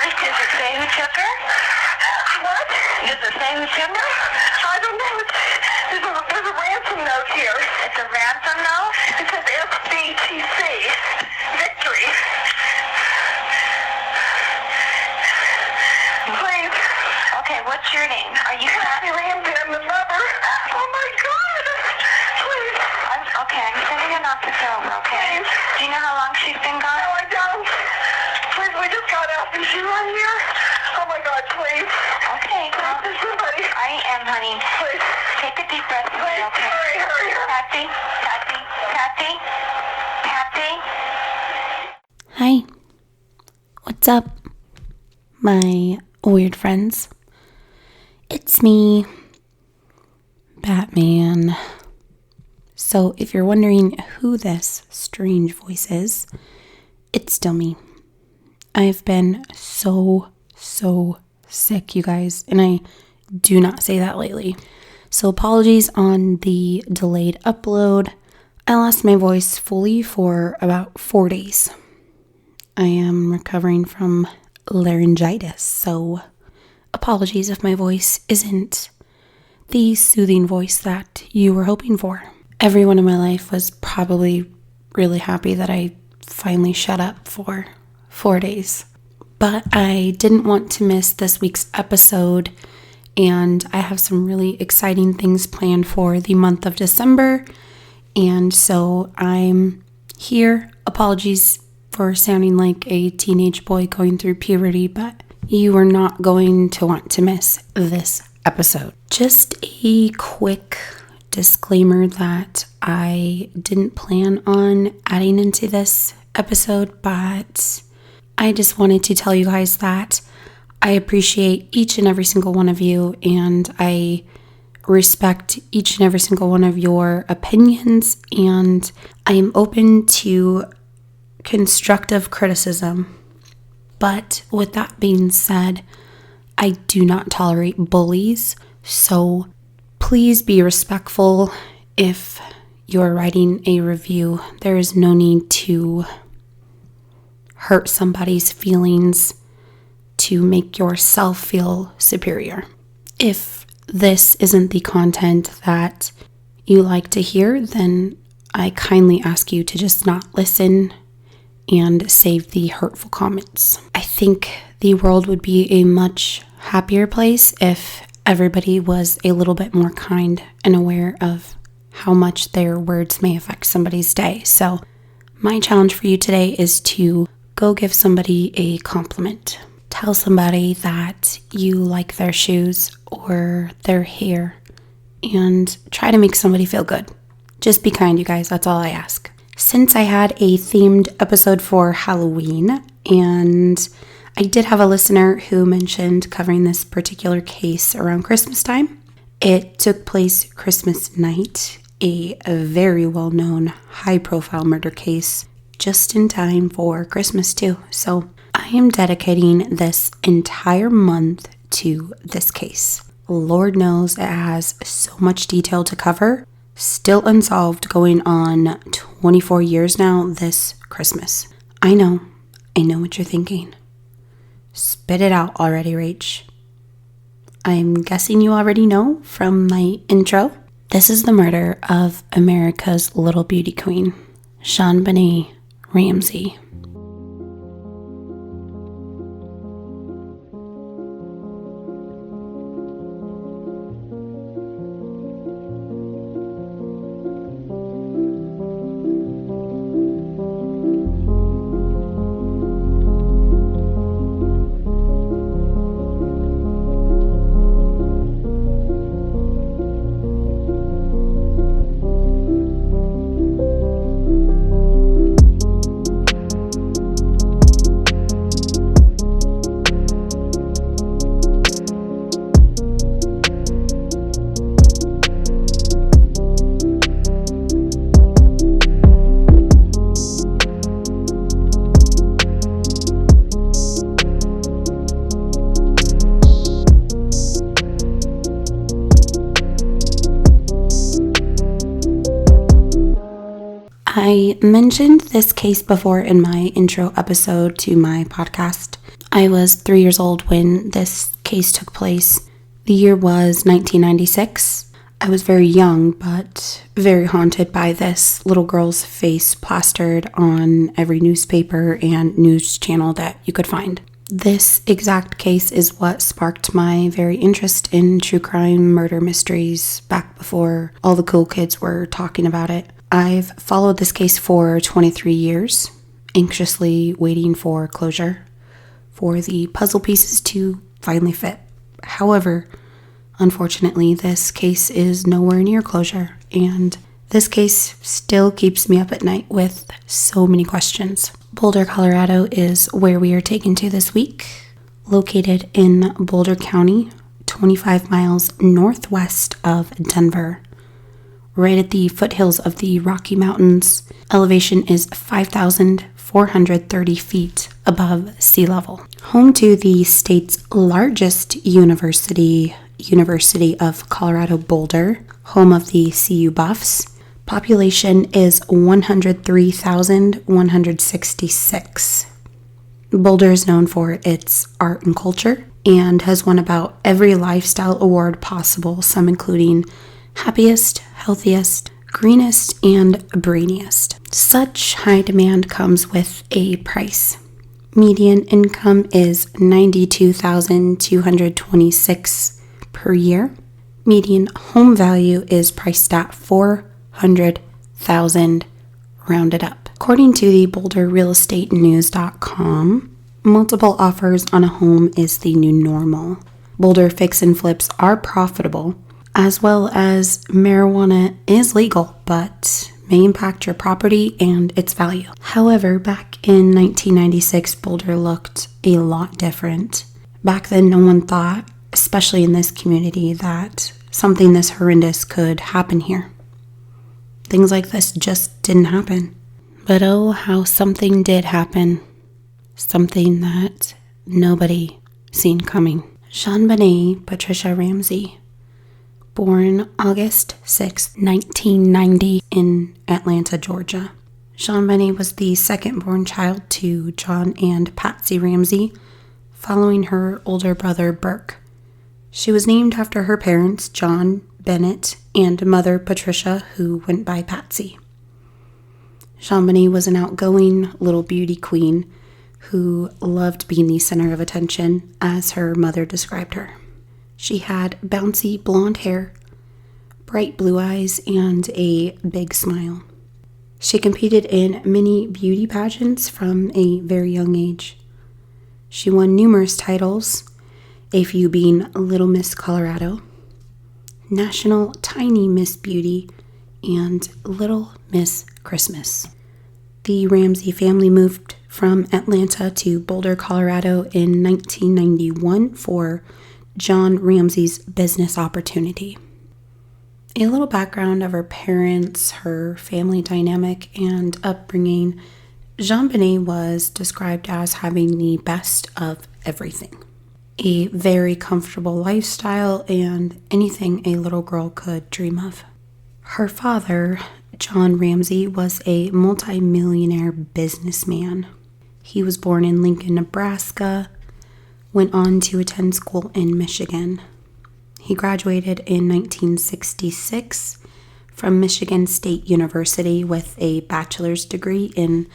Does it say who took her? What? Does it say who took her? I don't know. There's a ransom note here. It's a ransom note? It says FBTC. Victory. Please. Okay, what's your name? Are you Kathy Ramsey, I'm the mother. Oh my God. Please. I'm sending an officer over, okay? Please. Do you know how long she's been gone? No, I don't. Please, we just got out. Is she right here? Oh my God, please. Okay, well, There's somebody. I am, honey. Please. Take a deep breath, Please, okay? hurry. Kathy? Hi, what's up, my weird friends? It's me, Batman. So if you're wondering who this strange voice is, it's still me. I've been so sick, you guys, and I do not say that lightly. So apologies on the delayed upload. I lost my voice fully for about 4 days. I am recovering from laryngitis, so apologies if my voice isn't the soothing voice that you were hoping for. Everyone in my life was probably really happy that I finally shut up for 4 days. But I didn't want to miss this week's episode, and I have some really exciting things planned for the month of December, and so I'm here. Apologies for sounding like a teenage boy going through puberty, but you are not going to want to miss this episode. Just a quick disclaimer that I didn't plan on adding into this episode, but I just wanted to tell you guys that I appreciate each and every single one of you, and I respect each and every single one of your opinions, and I am open to constructive criticism. But with that being said, I do not tolerate bullies, so please be respectful if you're writing a review. There is no need to hurt somebody's feelings to make yourself feel superior. If this isn't the content that you like to hear, then I kindly ask you to just not listen and save the hurtful comments. I think the world would be a much happier place if everybody was a little bit more kind and aware of how much their words may affect somebody's day. So my challenge for you today is to go give somebody a compliment. Tell somebody that you like their shoes or their hair, and try to make somebody feel good. Just be kind, you guys. That's all I ask. Since I had a themed episode for Halloween, and I did have a listener who mentioned covering this particular case around Christmas time. It took place Christmas night, a very well-known, high-profile murder case, just in time for Christmas too. So I am dedicating this entire month to this case. Lord knows it has so much detail to cover. Still unsolved, going on 24 years now this Christmas. I know what you're thinking. Spit it out already, Rach. I'm guessing you already know from my intro. This is the murder of America's little beauty queen, JonBenet Ramsey. I mentioned this case before in my intro episode to my podcast. I was 3 years old when this case took place. The year was 1996. I was very young, but very haunted by this little girl's face plastered on every newspaper and news channel that you could find. This exact case is what sparked my very interest in true crime murder mysteries back before all the cool kids were talking about it. I've followed this case for 23 years, anxiously waiting for closure, for the puzzle pieces to finally fit. However, unfortunately, this case is nowhere near closure, and this case still keeps me up at night with so many questions. Boulder, Colorado is where we are taken to this week. Located in Boulder County, 25 miles northwest of Denver. Right at the foothills of the Rocky Mountains, elevation is 5,430 feet above sea level. Home to the state's largest university, University of Colorado Boulder, home of the CU Buffs. Population is 103,166. Boulder is known for its art and culture and has won about every lifestyle award possible, some including happiest, healthiest, greenest, and brainiest. Such high demand comes with a price. Median income is $92,226 per year. Median home value is priced at $400,000 rounded up. According to the BoulderRealEstateNews.com, multiple offers on a home is the new normal. Boulder fix and flips are profitable, as well as marijuana is legal, but may impact your property and its value. However, back in 1996, Boulder looked a lot different. Back then, no one thought, especially in this community, that something this horrendous could happen here. Things like this just didn't happen. But oh, how something did happen. Something that nobody seen coming. JonBenet Patricia Ramsey, born August 6, 1990 in Atlanta, Georgia. JonBenet was the second-born child to John and Patsy Ramsey, following her older brother Burke. She was named after her parents, John Bennett, and mother Patricia, who went by Patsy. JonBenet was an outgoing little beauty queen who loved being the center of attention, as her mother described her. She had bouncy blonde hair, bright blue eyes, and a big smile. She competed in many beauty pageants from a very young age. She won numerous titles, a few being Little Miss Colorado, National Tiny Miss Beauty, and Little Miss Christmas. The Ramsey family moved from Atlanta to Boulder, Colorado in 1991 for John Ramsey's business opportunity. A little background of her parents, her family dynamic, and upbringing. JonBenet was described as having the best of everything. A very comfortable lifestyle and anything a little girl could dream of. Her father, John Ramsey, was a multi-millionaire businessman. He was born in Lincoln, Nebraska, went on to attend school in Michigan. He graduated in 1966 from Michigan State University with a bachelor's degree in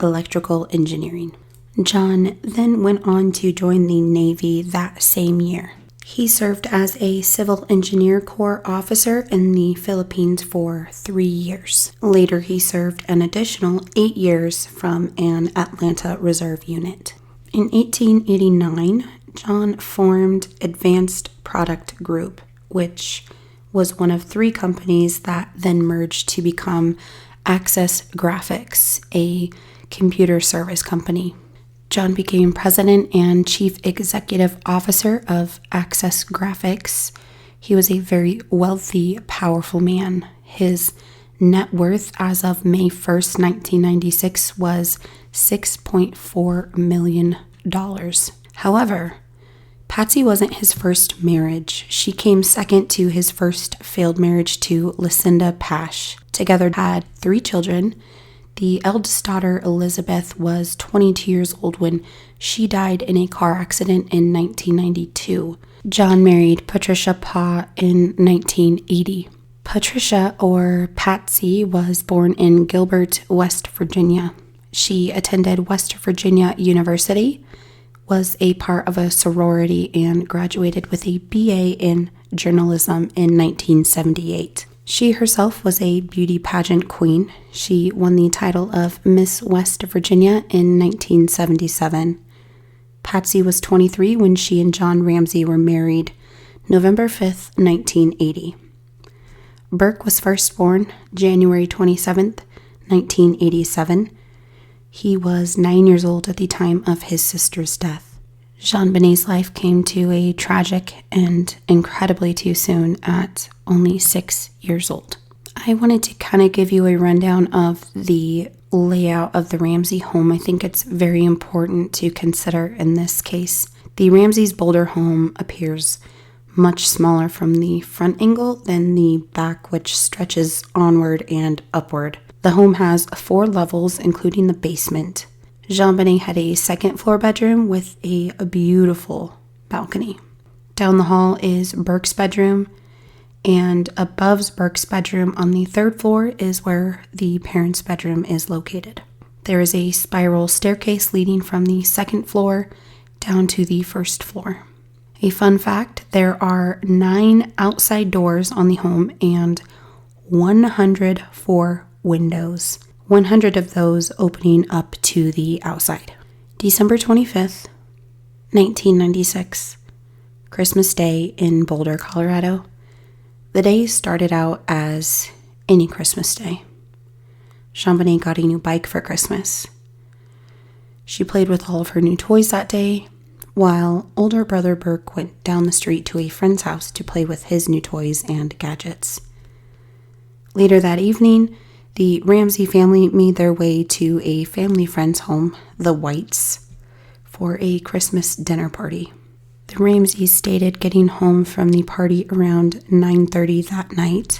electrical engineering. John then went on to join the Navy that same year. He served as a Civil Engineer Corps officer in the Philippines for 3 years. Later, he served an additional 8 years from an Atlanta Reserve unit. In 1889, John formed Advanced Product Group, which was one of 3 companies that then merged to become Access Graphics, a computer service company. John became president and chief executive officer of Access Graphics. He was a very wealthy, powerful man. His net worth as of May 1st, 1996 was $6.4 million. However, Patsy wasn't his first marriage. She came second to his first failed marriage to Lucinda Pash. Together had 3 children. The eldest daughter, Elizabeth, was 22 years old when she died in a car accident in 1992. John married Patricia Paugh in 1980. Patricia, or Patsy, was born in Gilbert, West Virginia. She attended West Virginia University, was a part of a sorority, and graduated with a BA in journalism in 1978. She herself was a beauty pageant queen. She won the title of Miss West Virginia in 1977. Patsy was 23 when she and John Ramsey were married, November 5th, 1980. Burke was first born January 27th, 1987. He was 9 years old at the time of his sister's death. JonBenet's life came to a tragic and incredibly too soon at only 6 years old. I wanted to kind of give you a rundown of the layout of the Ramsey home. I think it's very important to consider in this case. The Ramsey's Boulder home appears much smaller from the front angle than the back, which stretches onward and upward. The home has 4 levels, including the basement. JonBenet had a second floor bedroom with a beautiful balcony. Down the hall is Burke's bedroom, and above Burke's bedroom on the 3rd floor is where the parents' bedroom is located. There is a spiral staircase leading from the 2nd floor down to the 1st floor. A fun fact, there are 9 outside doors on the home and 104 windows. 100 of those opening up to the outside. December 25th, 1996, Christmas Day in Boulder, Colorado. The day started out as any Christmas day. JonBenet got a new bike for Christmas. She played with all of her new toys that day, while older brother Burke went down the street to a friend's house to play with his new toys and gadgets. Later that evening, the Ramsey family made their way to a family friend's home, the Whites, for a Christmas dinner party. The Ramseys stated getting home from the party around 9:30 that night.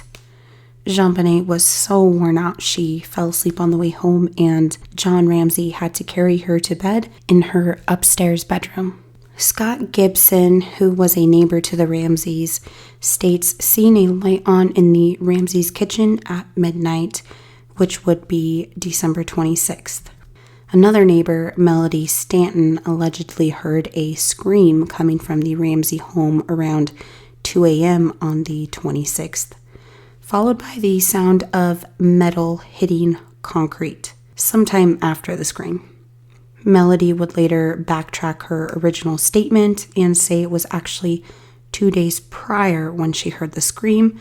JonBenet was so worn out she fell asleep on the way home, and John Ramsey had to carry her to bed in her upstairs bedroom. Scott Gibson, who was a neighbor to the Ramseys, states seeing a light on in the Ramseys' kitchen at midnight, which would be December 26th. Another neighbor, Melody Stanton, allegedly heard a scream coming from the Ramsey home around 2 a.m. on the 26th, followed by the sound of metal hitting concrete sometime after the scream. Melody would later backtrack her original statement and say it was actually 2 days prior when she heard the scream,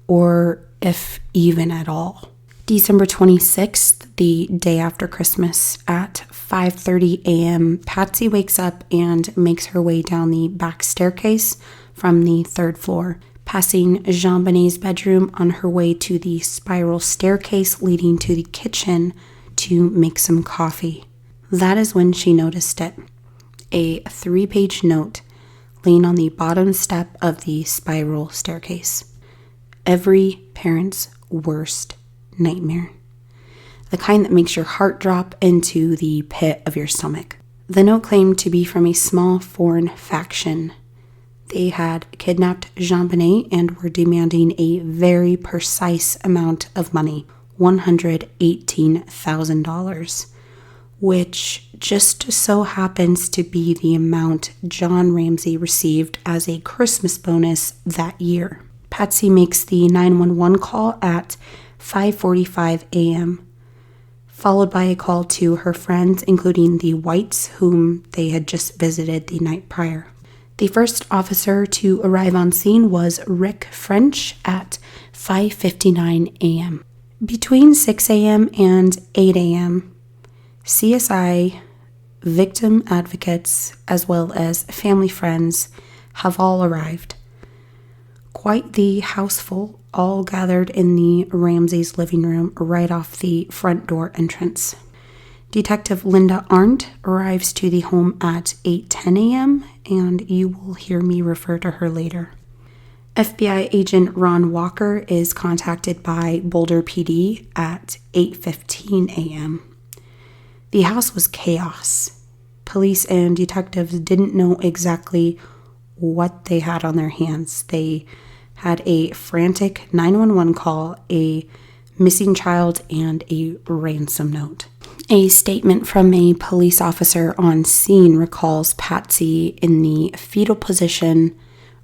or if even at all. December 26th, the day after Christmas, at 5:30 a.m., Patsy wakes up and makes her way down the back staircase from the 3rd floor, passing JonBenet's bedroom on her way to the spiral staircase leading to the kitchen to make some coffee. That is when she noticed it. A 3-page note laying on the bottom step of the spiral staircase. Every parent's worst nightmare. The kind that makes your heart drop into the pit of your stomach. The note claimed to be from a small foreign faction. They had kidnapped JonBenet and were demanding a very precise amount of money, $118,000, which just so happens to be the amount John Ramsey received as a Christmas bonus that year. Patsy makes the 911 call at 5:45 a.m., followed by a call to her friends, including the Whites, whom they had just visited the night prior. The first officer to arrive on scene was Rick French at 5:59 a.m. Between 6 a.m. and 8 a.m., CSI, victim advocates, as well as family friends have all arrived. Quite the houseful, all gathered in the Ramseys' living room right off the front door entrance. Detective Linda Arndt arrives to the home at 8:10 a.m., and you will hear me refer to her later. FBI agent Ron Walker is contacted by Boulder PD at 8:15 a.m. The house was chaos. Police and detectives didn't know exactly what they had on their hands. They had a frantic 911 call, a missing child, and a ransom note. A statement from a police officer on scene recalls Patsy in the fetal position,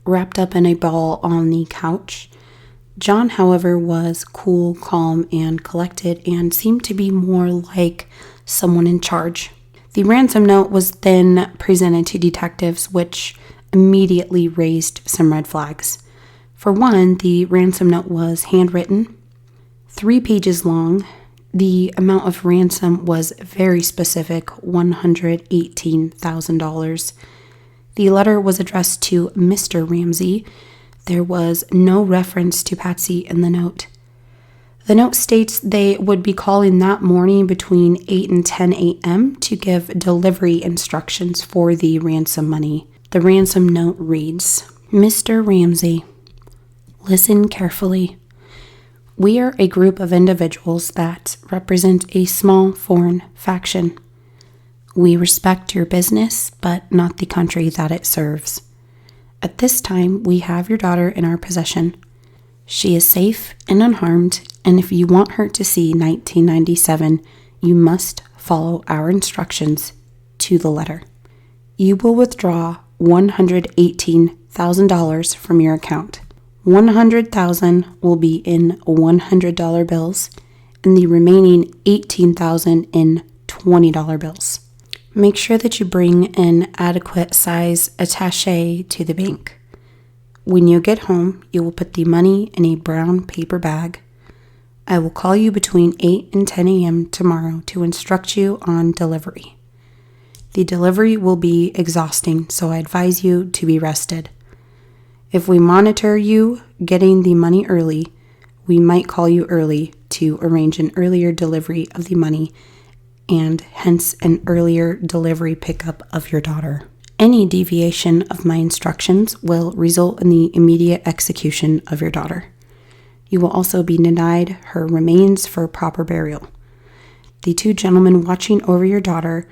wrapped up in a ball on the couch. John, however, was cool, calm, and collected and seemed to be more like someone in charge. The ransom note was then presented to detectives, which immediately raised some red flags. For one, the ransom note was handwritten, 3 pages long. The amount of ransom was very specific, $118,000. The letter was addressed to Mr. Ramsey. There was no reference to Patsy in the note. The note states they would be calling that morning between 8 and 10 a.m. to give delivery instructions for the ransom money. The ransom note reads, "Mr. Ramsey, listen carefully. We are a group of individuals that represent a small foreign faction. We respect your business, but not the country that it serves. At this time, we have your daughter in our possession. She is safe and unharmed, and if you want her to see 1997, you must follow our instructions to the letter. You will withdraw $118,000 from your account. $100,000 will be in $100 bills, and the remaining $18,000 in $20 bills. Make sure that you bring an adequate size attaché to the bank. When you get home, you will put the money in a brown paper bag. I will call you between 8 and 10 a.m. tomorrow to instruct you on delivery. The delivery will be exhausting, so I advise you to be rested. If we monitor you getting the money early, we might call you early to arrange an earlier delivery of the money and hence an earlier delivery pickup of your daughter. Any deviation of my instructions will result in the immediate execution of your daughter. You will also be denied her remains for proper burial. The 2 gentlemen watching over your daughter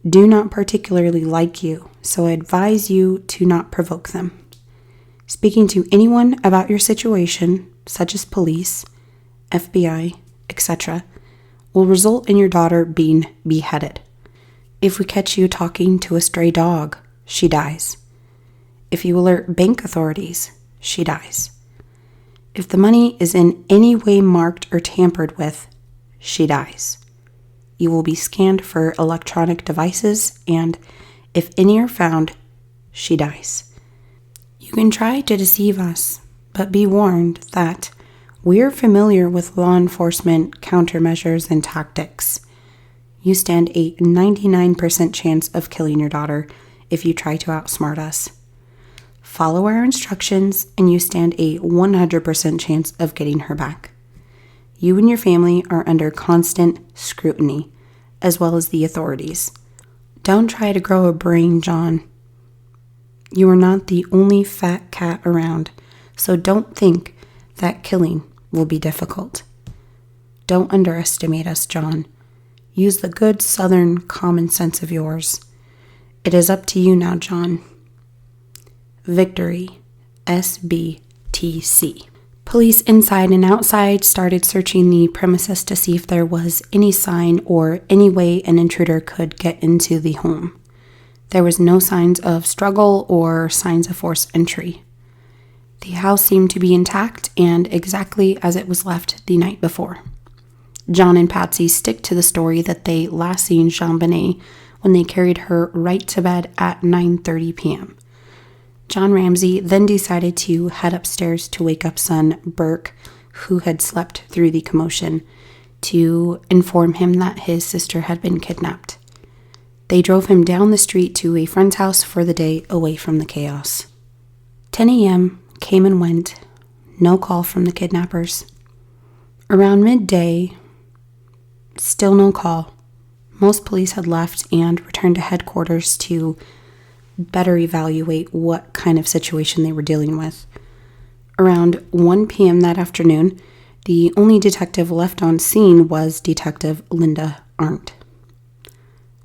do not particularly like you, so I advise you to not provoke them. Speaking to anyone about your situation, such as police, FBI, etc., will result in your daughter being beheaded. If we catch you talking to a stray dog, she dies. If you alert bank authorities, she dies. If the money is in any way marked or tampered with, she dies. You will be scanned for electronic devices, and if any are found, she dies. You can try to deceive us, but be warned that we're familiar with law enforcement countermeasures and tactics. You stand a 99% chance of killing your daughter if you try to outsmart us. Follow our instructions and you stand a 100% chance of getting her back. You and your family are under constant scrutiny, as well as the authorities. Don't try to grow a brain, John. You are not the only fat cat around, so don't think that killing will be difficult. Don't underestimate us, John. Use the good Southern common sense of yours. It is up to you now, John. Victory, SBTC. Police inside and outside started searching the premises to see if there was any sign or any way an intruder could get into the home. There was no signs of struggle or signs of forced entry. The house seemed to be intact and exactly as it was left the night before. John and Patsy stick to the story that they last seen JonBenet when they carried her right to bed at 9:30 p.m. John Ramsey then decided to head upstairs to wake up son Burke, who had slept through the commotion, to inform him that his sister had been kidnapped. They drove him down the street to a friend's house for the day away from the chaos. 10 a.m. came and went, no call from the kidnappers. Around midday, still no call. Most police had left and returned to headquarters to better evaluate what kind of situation they were dealing with. Around 1 p.m. that afternoon, the only detective left on scene was Detective Linda Arndt.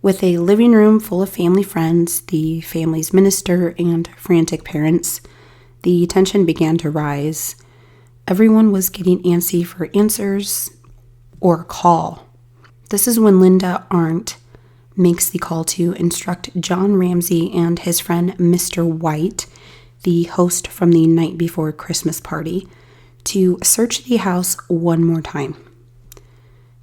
With a living room full of family friends, the family's minister, and frantic parents, the tension began to rise. Everyone was getting antsy for answers or a call. This is when Linda Arndt makes the call to instruct John Ramsey and his friend Mr. White, the host from the night before Christmas party, to search the house one more time.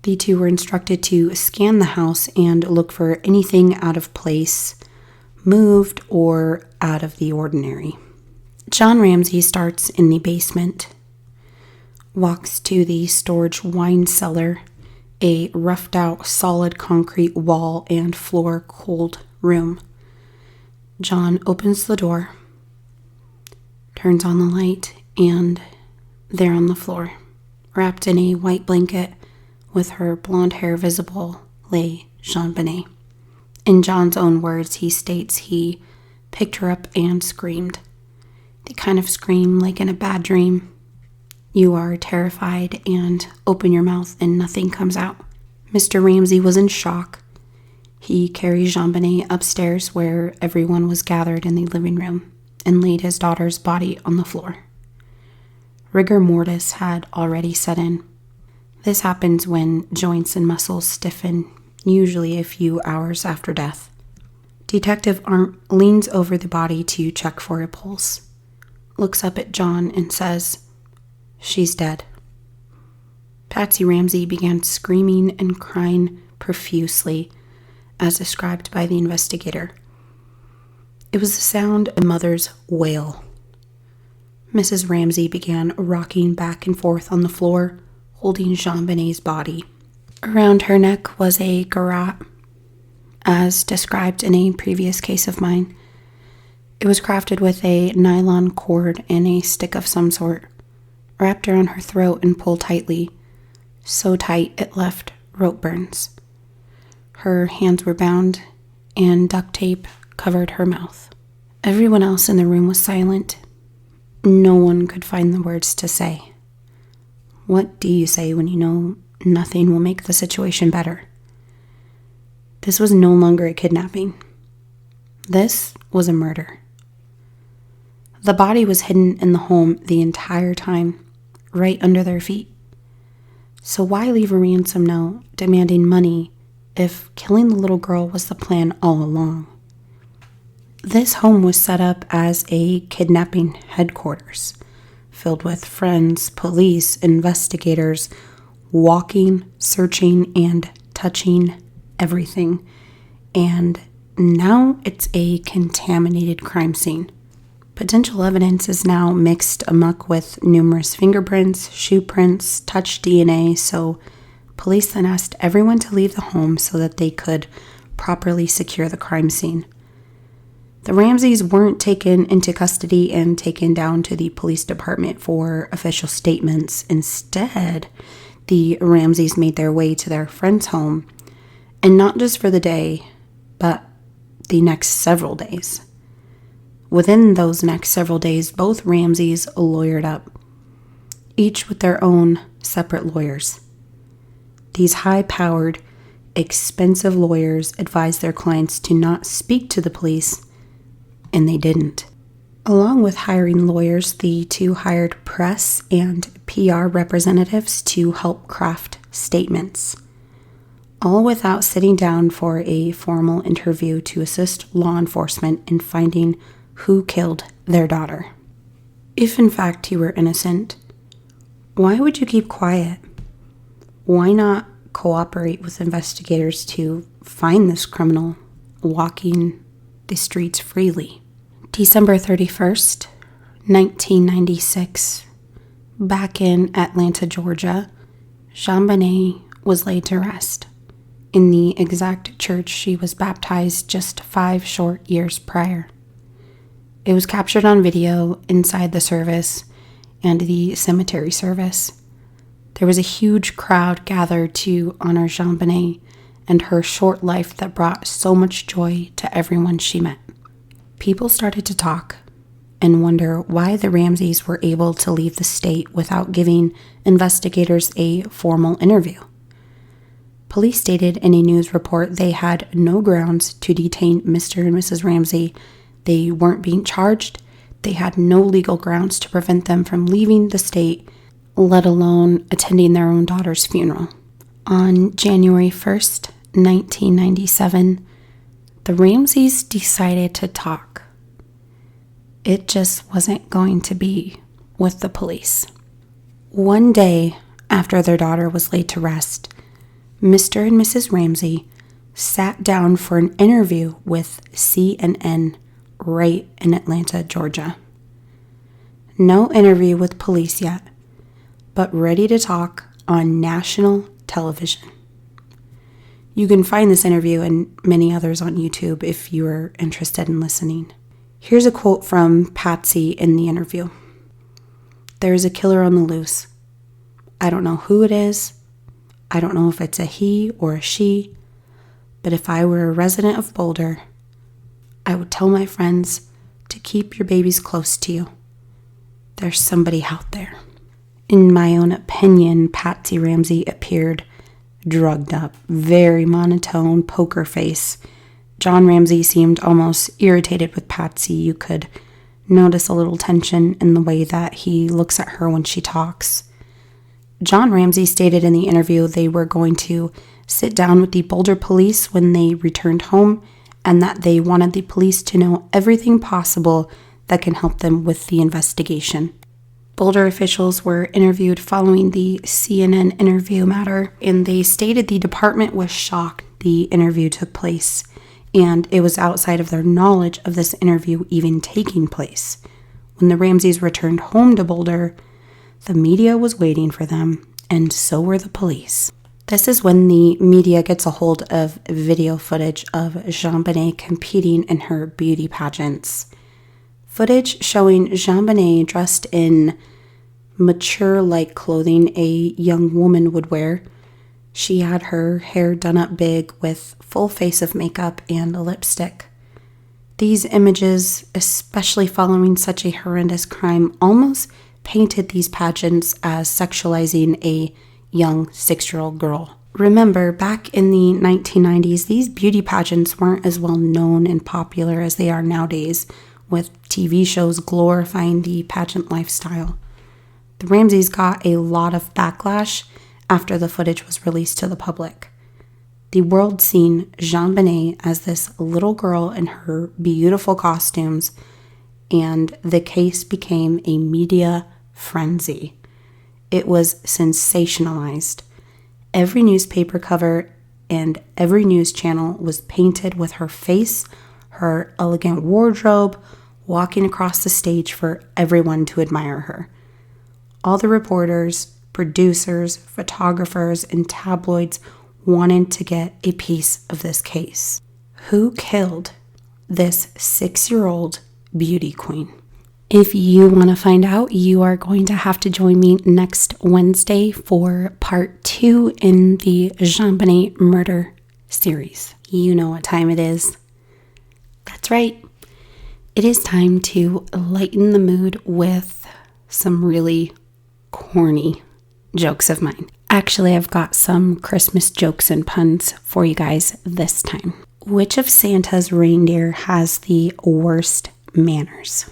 The two were instructed to scan the house and look for anything out of place, moved, or out of the ordinary. John Ramsey starts in the basement, walks to the storage wine cellar, a roughed out solid concrete wall and floor cold room. John opens the door, turns on the light, and there on the floor, wrapped in a white blanket with her blonde hair visible, lay JonBenet. In John's own words, he states he picked her up and screamed. The kind of scream like in a bad dream. You are terrified and open your mouth and nothing comes out. Mr. Ramsey was in shock. He carried JonBenet upstairs where everyone was gathered in the living room and laid his daughter's body on the floor. Rigor mortis had already set in. This happens when joints and muscles stiffen, usually a few hours after death. Detective Arndt leans over the body to check for a pulse, looks up at John and says, "She's dead." Patsy Ramsey began screaming and crying profusely, as described by the investigator. It was the sound of a mother's wail. Mrs. Ramsey began rocking back and forth on the floor, holding JonBenet's body. Around her neck was a garrote, as described in a previous case of mine. It was crafted with a nylon cord and a stick of some sort, wrapped around her throat and pulled tightly, so tight it left rope burns. Her hands were bound, and duct tape covered her mouth. Everyone else in the room was silent. No one could find the words to say. What do you say when you know nothing will make the situation better? This was no longer a kidnapping. This was a murder. The body was hidden in the home the entire time, right under their feet. So why leave a ransom note demanding money if killing the little girl was the plan all along? This home was set up as a kidnapping headquarters, filled with friends, police, investigators, walking, searching, and touching everything. And now it's a contaminated crime scene. Potential evidence is now mixed amok with numerous fingerprints, shoe prints, touch DNA, so police then asked everyone to leave the home so that they could properly secure the crime scene. The Ramseys weren't taken into custody and taken down to the police department for official statements. Instead, the Ramseys made their way to their friend's home, and not just for the day, but the next several days. Within those next several days, both Ramseys lawyered up, each with their own separate lawyers. These high-powered, expensive lawyers advised their clients to not speak to the police, and they didn't. Along with hiring lawyers, the two hired press and PR representatives to help craft statements, all without sitting down for a formal interview to assist law enforcement in finding who killed their daughter. If in fact you were innocent, why would you keep quiet? Why not cooperate with investigators to find this criminal walking the streets freely? December 31st, 1996, back in Atlanta, Georgia, JonBenet was laid to rest in the exact church she was baptized just 5 short years prior. It was captured on video inside the service and the cemetery service. There was a huge crowd gathered to honor JonBenet and her short life that brought so much joy to everyone she met. People started to talk. and wonder why the Ramseys were able to leave the state without giving investigators a formal interview. Police stated in a news report they had no grounds to detain Mr. and Mrs. Ramsey. They weren't being charged. They had no legal grounds to prevent them from leaving the state, let alone attending their own daughter's funeral. On January 1st, 1997, the Ramseys decided to talk. It just wasn't going to be with the police. One day after their daughter was laid to rest, Mr. and Mrs. Ramsey sat down for an interview with CNN right in Atlanta, Georgia. No interview with police yet, but ready to talk on national television. You can find this interview and many others on YouTube if you are interested in listening. Here's a quote from Patsy in the interview. "There is a killer on the loose. I don't know who it is. I don't know if it's a he or a she, but if I were a resident of Boulder, I would tell my friends to keep your babies close to you. There's somebody out there." In my own opinion, Patsy Ramsey appeared drugged up, very monotone, poker face. John Ramsey seemed almost irritated with Patsy. You could notice a little tension in the way that he looks at her when she talks. John Ramsey stated in the interview they were going to sit down with the Boulder police when they returned home and that they wanted the police to know everything possible that can help them with the investigation. Boulder officials were interviewed following the CNN interview matter, and they stated the department was shocked the interview took place, and it was outside of their knowledge of this interview even taking place. When the Ramseys returned home to Boulder, the media was waiting for them, and so were the police. This is when the media gets a hold of video footage of JonBenet competing in her beauty pageants. Footage showing JonBenet dressed in mature-like clothing a young woman would wear. She had her hair done up big with full face of makeup and a lipstick. These images, especially following such a horrendous crime, almost painted these pageants as sexualizing a young 6-year-old girl. Remember, back in the 1990s, these beauty pageants weren't as well known and popular as they are nowadays, with TV shows glorifying the pageant lifestyle. The Ramseys got a lot of backlash after the footage was released to the public. The world seen JonBenet as this little girl in her beautiful costumes, and the case became a media frenzy. It was sensationalized. Every newspaper cover and every news channel was painted with her face, her elegant wardrobe, walking across the stage for everyone to admire her. All the reporters, producers, photographers, and tabloids wanted to get a piece of this case. Who killed this 6-year-old beauty queen? If you want to find out, you are going to have to join me next Wednesday for part 2 in the JonBenet murder series. You know what time it is. That's right. It is time to lighten the mood with some really corny jokes of mine. Actually, I've got some Christmas jokes and puns for you guys this time. Which of Santa's reindeer has the worst manners?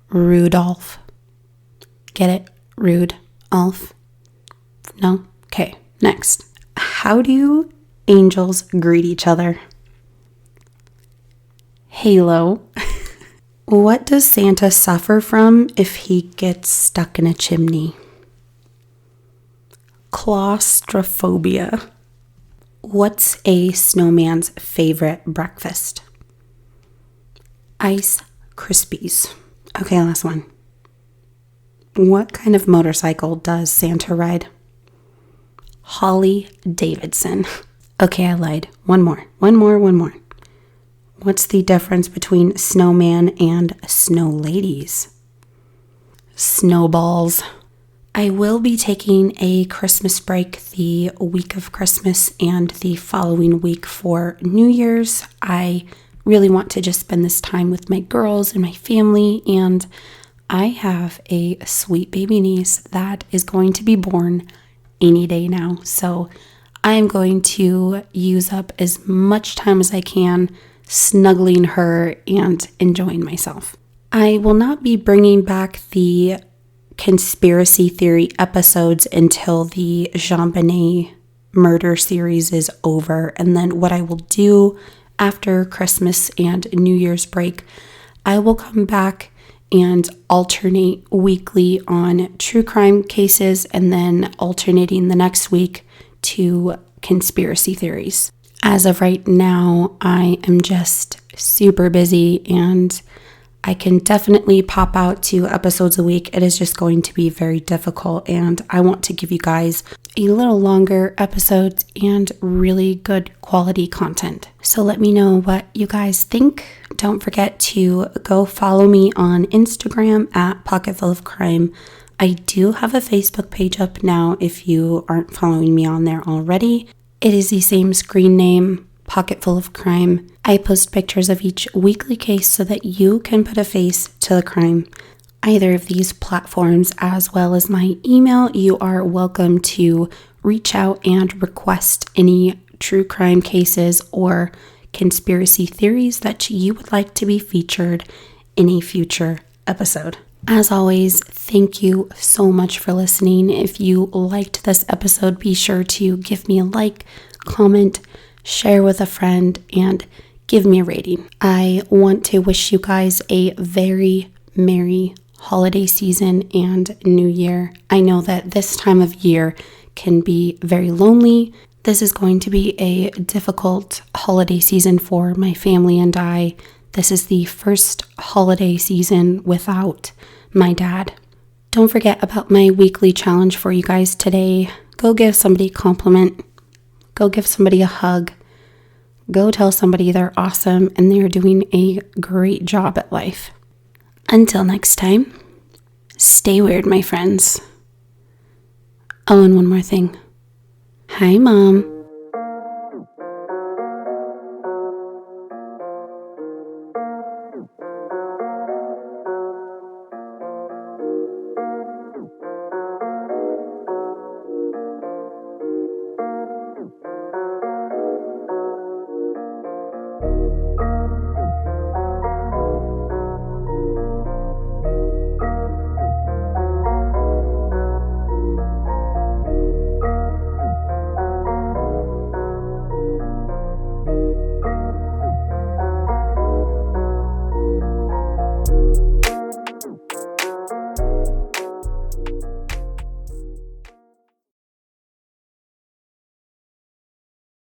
Rudolph. Get it? Rude-olf? No? Okay, next. How do angels greet each other? Halo. What does Santa suffer from if he gets stuck in a chimney? Claustrophobia. What's a snowman's favorite breakfast? Ice Krispies. Okay, last one. What kind of motorcycle does Santa ride? Holly Davidson. Okay, I lied. One more. What's the difference between snowman and snow ladies? Snowballs. I will be taking a Christmas break the week of Christmas and the following week for New Year's. I really want to just spend this time with my girls and my family. And I have a sweet baby niece that is going to be born any day now. So I'm going to use up as much time as I can snuggling her and enjoying myself. I will not be bringing back the conspiracy theory episodes until the JonBenet murder series is over. And then what I will do after Christmas and New Year's break, I will come back and alternate weekly on true crime cases and then alternating the next week to conspiracy theories. As of right now, I am just super busy and I can definitely pop out 2 episodes a week. It is just going to be very difficult, and I want to give you guys a little longer episodes and really good quality content. So let me know what you guys think. Don't forget to go follow me on Instagram at Pocketful of Crime. I do have a Facebook page up now if you aren't following me on there already. It is the same screen name, Pocketful of Crime. I post pictures of each weekly case so that you can put a face to the crime. Either of these platforms, as well as my email, you are welcome to reach out and request any true crime cases or conspiracy theories that you would like to be featured in a future episode. As always, thank you so much for listening. If you liked this episode, be sure to give me a like, comment, share with a friend, and give me a rating. I want to wish you guys a very merry holiday season and new year. I know that this time of year can be very lonely. This is going to be a difficult holiday season for my family and I. This is the first holiday season without my dad. Don't forget about my weekly challenge for you guys today. Go give somebody a compliment. Go give somebody a hug. Go tell somebody they're awesome and they're doing a great job at life. Until next time, stay weird, my friends. Oh, and one more thing. Hi, Mom.